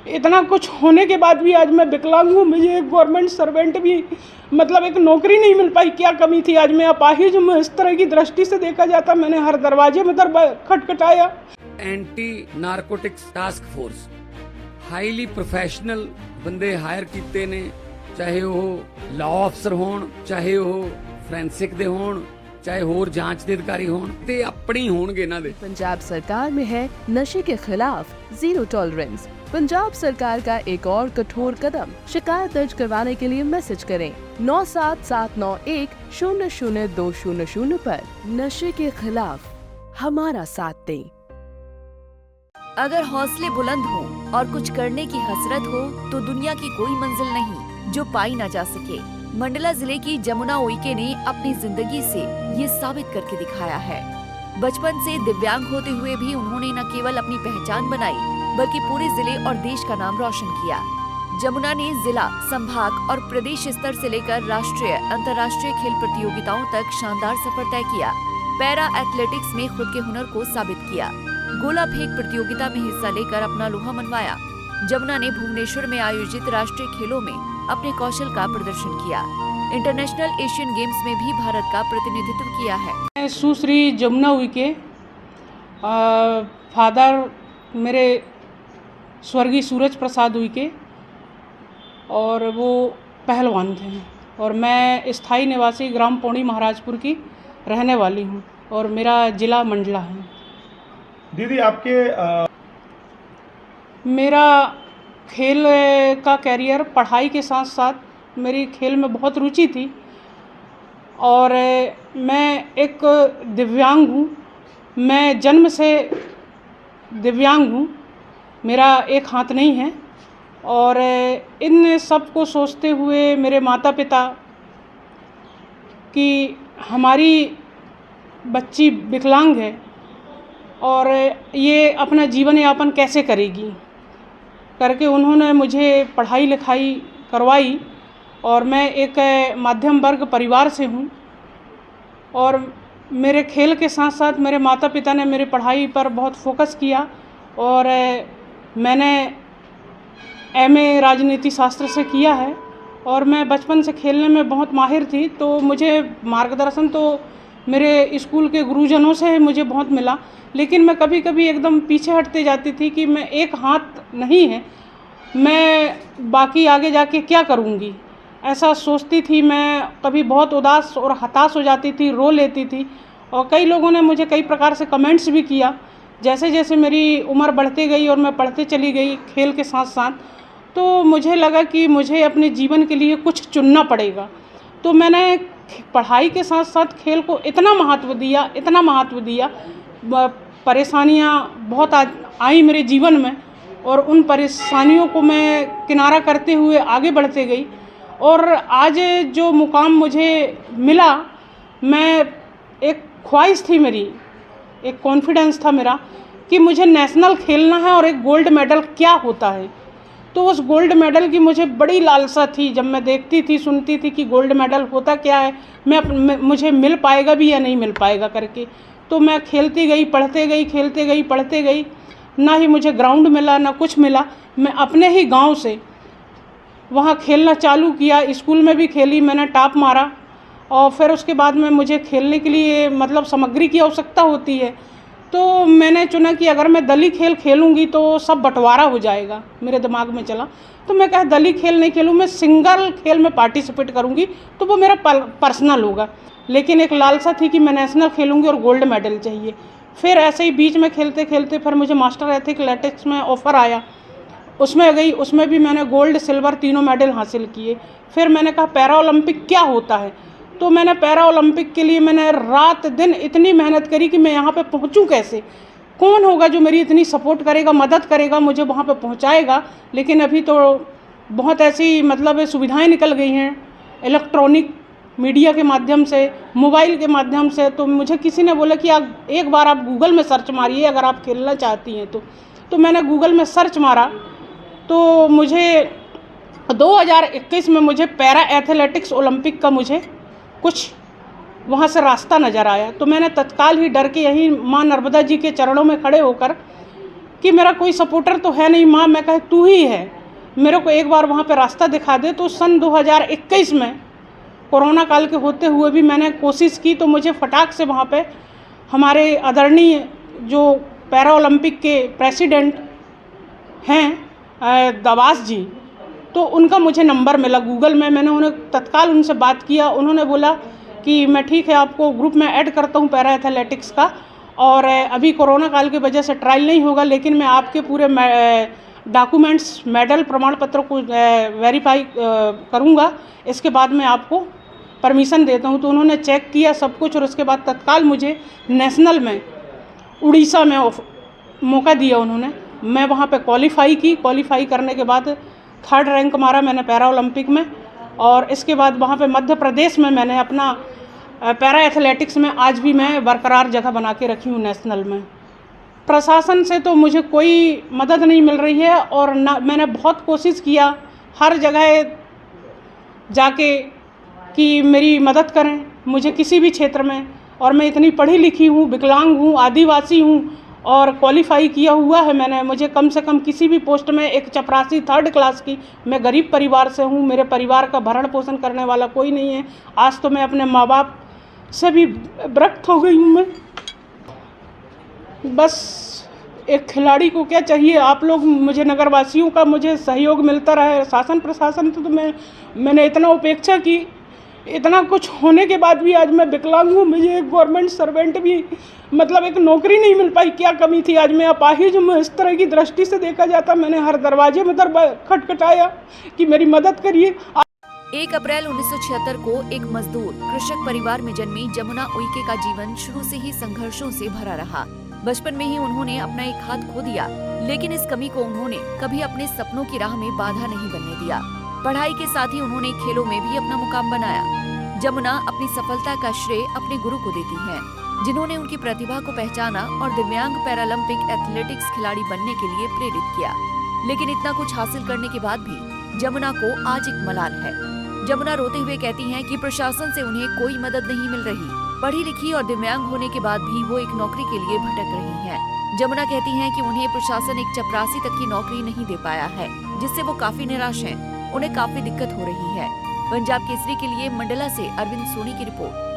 इतना कुछ होने के बाद भी आज मैं विकलांग हूँ, मुझे एक गवर्नमेंट सर्वेंट भी मतलब एक नौकरी नहीं मिल पाई। क्या कमी थी? आज मैं अपाहिज हूँ। इस तरह की दृष्टि से देखा जाता मैंने हर दरवाजे में खटखटाया। Anti narcotics task force highly professional बंदे हायर कीते ने, चाहे वो लॉ अफसर होण, चाहे वो फोरेंसिक दे होण, चाहे होर जांच दे अधिकारी होण, ते अपनी होणगे इन्हां दे। पंजाब सरकार में है नशे के खिलाफ जीरो टॉलरेंस। पंजाब सरकार का एक और कठोर कदम। शिकायत दर्ज करवाने के लिए मैसेज करें 9779100200 पर। नशे के खिलाफ हमारा साथ दें। अगर हौसले बुलंद हो और कुछ करने की हसरत हो तो दुनिया की कोई मंजिल नहीं जो पाई ना जा सके। मंडला जिले की जमुना उइके ने अपनी जिंदगी से ये साबित करके दिखाया है। बचपन से दिव्यांग होते हुए भी उन्होंने न केवल अपनी पहचान बनाई बल्कि पूरे जिले और देश का नाम रोशन किया। जमुना ने जिला, संभाग और प्रदेश स्तर से लेकर राष्ट्रीय, अंतर्राष्ट्रीय खेल प्रतियोगिताओं तक शानदार सफर तय किया। पैरा एथलेटिक्स में खुद के हुनर को साबित किया। गोला फेंक प्रतियोगिता में हिस्सा लेकर अपना लोहा मनवाया। जमुना ने भुवनेश्वर में आयोजित राष्ट्रीय खेलों में अपने कौशल का प्रदर्शन किया। इंटरनेशनल एशियन गेम्स में भी भारत का प्रतिनिधित्व किया है। सुश्री जमुना उइके, फादर मेरे स्वर्गीय सूरज प्रसाद उइके, और वो पहलवान थे। और मैं स्थायी निवासी ग्राम पौड़ी महाराजपुर की रहने वाली हूँ और मेरा जिला मंडला है। दीदी आपके मेरा खेल का कैरियर, पढ़ाई के साथ साथ मेरी खेल में बहुत रुचि थी। और मैं एक दिव्यांग हूँ, मैं जन्म से दिव्यांग हूँ, मेरा एक हाथ नहीं है। और इन सब को सोचते हुए मेरे माता पिता कि हमारी बच्ची विकलांग है और ये अपना जीवन यापन कैसे करेगी करके उन्होंने मुझे पढ़ाई लिखाई करवाई। और मैं एक मध्यम वर्ग परिवार से हूँ और मेरे खेल के साथ साथ मेरे माता पिता ने मेरी पढ़ाई पर बहुत फोकस किया। और मैंने एमए राजनीति शास्त्र से किया है और मैं बचपन से खेलने में बहुत माहिर थी। तो मुझे मार्गदर्शन तो मेरे स्कूल के गुरुजनों से मुझे बहुत मिला, लेकिन मैं कभी कभी एकदम पीछे हटते जाती थी कि मैं एक हाथ नहीं है, मैं बाकी आगे जाके क्या करूँगी, ऐसा सोचती थी। मैं कभी बहुत उदास और हताश हो जाती थी, रो लेती थी। और कई लोगों ने मुझे कई प्रकार से कमेंट्स भी किया। जैसे जैसे मेरी उम्र बढ़ती गई और मैं पढ़ते चली गई खेल के साथ साथ, तो मुझे लगा कि मुझे अपने जीवन के लिए कुछ चुनना पड़ेगा। तो मैंने पढ़ाई के साथ साथ खेल को इतना महत्व दिया, परेशानियाँ बहुत आई मेरे जीवन में और उन परेशानियों को मैं किनारा करते हुए आगे बढ़ते गई। और आज जो मुकाम मुझे मिला, मैं एक ख्वाहिश थी मेरी, एक कॉन्फिडेंस था मेरा कि मुझे नेशनल खेलना है और एक गोल्ड मेडल क्या होता है। तो उस गोल्ड मेडल की मुझे बड़ी लालसा थी। जब मैं देखती थी, सुनती थी कि गोल्ड मेडल होता क्या है, मुझे मिल पाएगा भी या नहीं मिल पाएगा करके, तो मैं खेलती गई, पढ़ते गई, खेलते गई, पढ़ते गई। ना ही मुझे ग्राउंड मिला, ना कुछ मिला। मैं अपने ही गांव से वहाँ खेलना चालू किया। स्कूल में भी खेली, मैंने टॉप मारा। और फिर उसके बाद में मुझे खेलने के लिए मतलब सामग्री की आवश्यकता होती है, तो मैंने चुना कि अगर मैं दली खेल खेलूँगी तो सब बंटवारा हो जाएगा। मेरे दिमाग में चला, तो मैं कहा दली खेल नहीं खेलूँ, मैं सिंगल खेल में पार्टिसिपेट करूँगी तो वो मेरा पर्सनल होगा। लेकिन एक लालसा थी कि मैं नेशनल खेलूँगी और गोल्ड मेडल चाहिए। फिर ऐसे ही बीच में खेलते खेलते फिर मुझे मास्टर एथलेटिक्स में ऑफ़र आया, उसमें गई, उसमें भी मैंने गोल्ड सिल्वर तीनों मेडल हासिल किए। फिर मैंने कहा पैरा ओलंपिक क्या होता है, तो मैंने पैरा ओलंपिक के लिए मैंने रात दिन इतनी मेहनत करी कि मैं यहाँ पे पहुँचूँ कैसे, कौन होगा जो मेरी इतनी सपोर्ट करेगा, मदद करेगा, मुझे वहाँ पे पहुँचाएगा। लेकिन अभी तो बहुत ऐसी मतलब सुविधाएं निकल गई हैं इलेक्ट्रॉनिक मीडिया के माध्यम से, मोबाइल के माध्यम से। तो मुझे किसी ने बोला कि आप एक बार आप गूगल में सर्च मारिए अगर आप खेलना चाहती हैं तो मैंने गूगल में सर्च मारा तो मुझे 2021 में मुझे पैरा एथलेटिक्स ओलंपिक का मुझे कुछ वहाँ से रास्ता नज़र आया। तो मैंने तत्काल ही डर के यहीं माँ नर्मदा जी के चरणों में खड़े होकर कि मेरा कोई सपोर्टर तो है नहीं माँ। मैं कहे तू ही है, मेरे को एक बार वहाँ पे रास्ता दिखा दे। तो सन 2021 में कोरोना काल के होते हुए भी मैंने कोशिश की, तो मुझे फटाक से वहाँ पे हमारे आदरणीय जो पैरा ओलंपिक के प्रेसिडेंट हैं दवास जी, तो उनका मुझे नंबर मिला गूगल में। मैंने उन्हें तत्काल उनसे बात किया। उन्होंने बोला कि मैं ठीक है आपको ग्रुप में ऐड करता हूँ पैरा एथलेटिक्स का, और अभी कोरोना काल की वजह से ट्रायल नहीं होगा, लेकिन मैं आपके पूरे डॉक्यूमेंट्स, मेडल, प्रमाण पत्र को वेरीफाई करूँगा, इसके बाद मैं आपको परमिशन देता हूँ। तो उन्होंने चेक किया सब कुछ, और उसके बाद तत्काल मुझे नेशनल में उड़ीसा में मौका दिया उन्होंने। मैं वहाँ पे क्वालिफाई की। क्वालिफाई करने के बाद 3rd रैंक मारा मैंने पैरा ओलंपिक में, और इसके बाद वहाँ पे मध्य प्रदेश में मैंने अपना पैरा एथलेटिक्स में आज भी मैं बरकरार जगह बना के रखी हूँ नेशनल में। प्रशासन से तो मुझे कोई मदद नहीं मिल रही है, और ना मैंने बहुत कोशिश किया हर जगह जाके कि मेरी मदद करें मुझे किसी भी क्षेत्र में। और मैं इतनी पढ़ी लिखी हूँ, विकलांग हूँ, आदिवासी हूँ, और क्वालिफाई किया हुआ है मैंने। मुझे कम से कम किसी भी पोस्ट में एक चपरासी 3rd क्लास की, मैं गरीब परिवार से हूँ, मेरे परिवार का भरण पोषण करने वाला कोई नहीं है। आज तो मैं अपने माँ बाप से भी विरक्त हो गई हूँ। मैं बस एक खिलाड़ी को क्या चाहिए, आप लोग मुझे नगरवासियों का मुझे सहयोग मिलता रहे। शासन प्रशासन तो मैंने इतना उपेक्षा की, इतना कुछ होने के बाद भी आज मैं विकलांग हूँ। मुझे एक गवर्नमेंट सर्वेंट भी मतलब एक नौकरी नहीं मिल पाई। क्या कमी थी? आज मैं अपाहिज हूँ। इस तरह की दृष्टि से देखा जाता मैंने हर दरवाजे में खटखटाया कि मेरी मदद करिए। 1 अप्रैल 1976 को एक मजदूर कृषक परिवार में जन्मी जमुना उइके का जीवन शुरू से ही संघर्षों से भरा रहा। बचपन में ही उन्होंने अपना एक हाथ खो दिया, लेकिन इस कमी को उन्होंने कभी अपने सपनों की राह में बाधा नहीं बनने दिया। पढ़ाई के साथ ही उन्होंने खेलों में भी अपना मुकाम बनाया। जमुना अपनी सफलता का श्रेय अपने गुरु को देती हैं, जिन्होंने उनकी प्रतिभा को पहचाना और दिव्यांग पैरालंपिक एथलेटिक्स खिलाड़ी बनने के लिए प्रेरित किया। लेकिन इतना कुछ हासिल करने के बाद भी जमुना को आज एक मलाल है। जमुना रोते हुए कहती हैं कि प्रशासन से उन्हें कोई मदद नहीं मिल रही। पढ़ी लिखी और दिव्यांग होने के बाद भी वो एक नौकरी के लिए भटक रही हैं। जमुना कहती हैं कि उन्हें प्रशासन एक चपरासी तक की नौकरी नहीं दे पाया है, जिससे वो काफी निराश हैं। उन्हें काफी दिक्कत हो रही है। पंजाब केसरी के लिए मंडला से अरविंद सोनी की रिपोर्ट।